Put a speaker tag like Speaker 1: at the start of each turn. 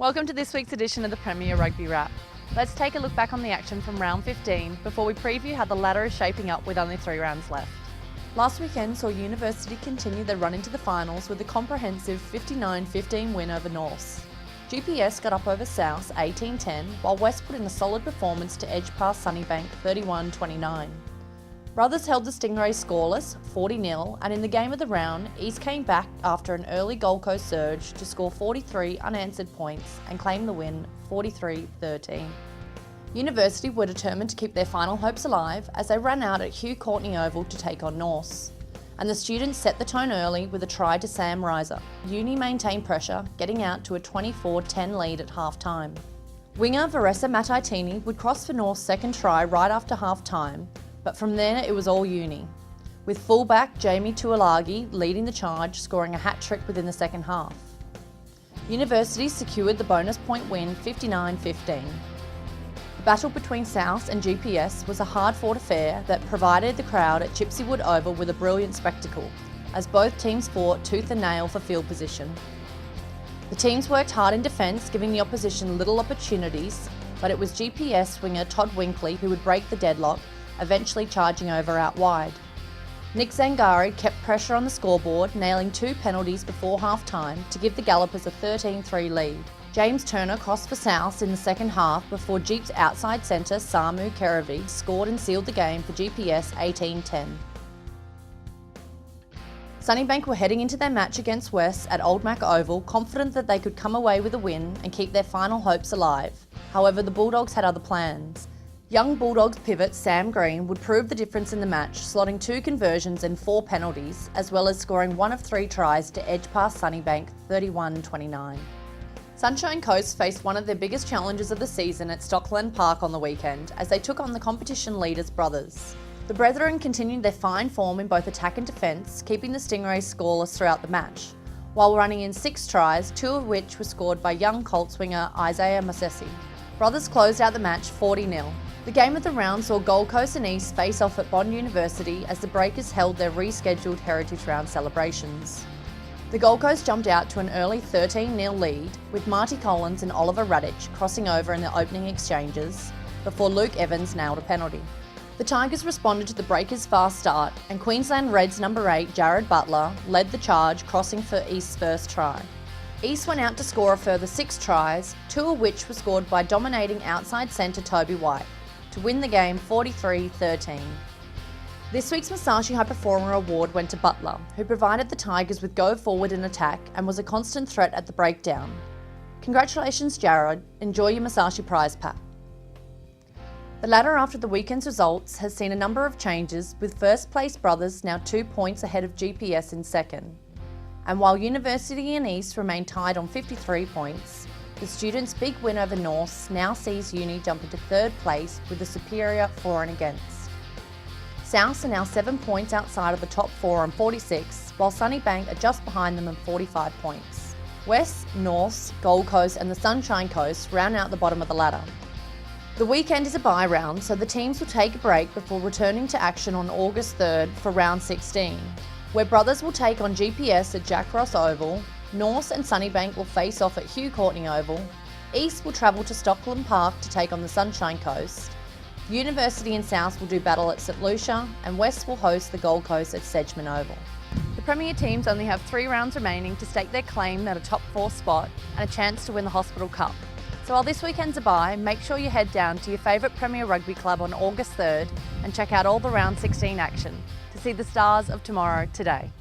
Speaker 1: Welcome to this week's edition of the Premier Rugby Wrap. Let's take a look back on the action from round 15 before we preview how the ladder is shaping up with only 3 rounds left. Last weekend saw University continue their run into the finals with a comprehensive 59-15 win over Noosa. GPS got up over South 18-10, while West put in a solid performance to edge past Sunnybank 31-29. Brothers held the Stingrays scoreless, 40-0, and in the game of the round, East came back after an early Gold Coast surge to score 43 unanswered points and claim the win 43-13. University were determined to keep their final hopes alive as they ran out at Hugh Courtney Oval to take on Noosa. And the students set the tone early with a try to Sam Reiser. Uni maintained pressure, getting out to a 24-10 lead at half-time. Winger Varesa Mataitini would cross for Noosa's second try right after half-time, but from there it was all Uni, with fullback Jamie Tuolagi leading the charge, scoring a hat-trick within the second half. University secured the bonus point win 59-15. The battle between South and GPS was a hard-fought affair that provided the crowd at Chipseywood Oval with a brilliant spectacle, as both teams fought tooth and nail for field position. The teams worked hard in defence, giving the opposition little opportunities, but it was GPS winger Todd Winkley who would break the deadlock, eventually charging over out wide. Nick Zangari kept pressure on the scoreboard, nailing 2 penalties before half-time to give the Gallopers a 13-3 lead. James Turner crossed for South in the second half before Jeep's outside centre Samu Keravi scored and sealed the game for GPS 18-10. Sunnybank were heading into their match against West at Old Mac Oval, confident that they could come away with a win and keep their final hopes alive. However, the Bulldogs had other plans. Young Bulldogs pivot Sam Green would prove the difference in the match, slotting 2 conversions and 4 penalties, as well as scoring 1 of 3 tries to edge past Sunnybank 31-29. Sunshine Coast faced one of their biggest challenges of the season at Stockland Park on the weekend as they took on the competition leaders Brothers. The Brethren continued their fine form in both attack and defence, keeping the Stingrays scoreless throughout the match, while running in 6 tries, 2 of which were scored by young Colts winger Isaiah Masesi. Brothers closed out the match 40-0. The game of the round saw Gold Coast and East face off at Bond University as the Breakers held their rescheduled Heritage Round celebrations. The Gold Coast jumped out to an early 13-0 lead, with Marty Collins and Oliver Radich crossing over in the opening exchanges before Luke Evans nailed a penalty. The Tigers responded to the Breakers' fast start, and Queensland Reds number 8 Jared Butler led the charge, crossing for East's first try. East went out to score a further 6 tries, 2 of which were scored by dominating outside centre Toby White, to win the game 43-13. This week's Musashi High Performer Award went to Butler, who provided the Tigers with go forward in attack and was a constant threat at the breakdown. Congratulations Jared, enjoy your Musashi prize pack. The ladder after the weekend's results has seen a number of changes, with first place Brothers now 2 points ahead of GPS in second. And while University and East remain tied on 53 points, the students' big win over Noosa now sees Uni jump into 3rd place with a superior for and against. South are now 7 points outside of the top 4 on 46, while Sunnybank are just behind them on 45 points. West, Noosa, Gold Coast and the Sunshine Coast round out the bottom of the ladder. The weekend is a bye round, so the teams will take a break before returning to action on August 3rd for round 16, where Brothers will take on GPS at Jack Ross Oval, Noosa and Sunnybank will face off at Hugh Courtney Oval, East will travel to Stockland Park to take on the Sunshine Coast, University and South will do battle at St Lucia, and West will host the Gold Coast at Sedgman Oval. The Premier teams only have 3 rounds remaining to stake their claim at a top 4 spot and a chance to win the Hospital Cup. So while this weekend's a bye, make sure you head down to your favourite Premier Rugby club on August 3rd and check out all the round 16 action to see the stars of tomorrow today.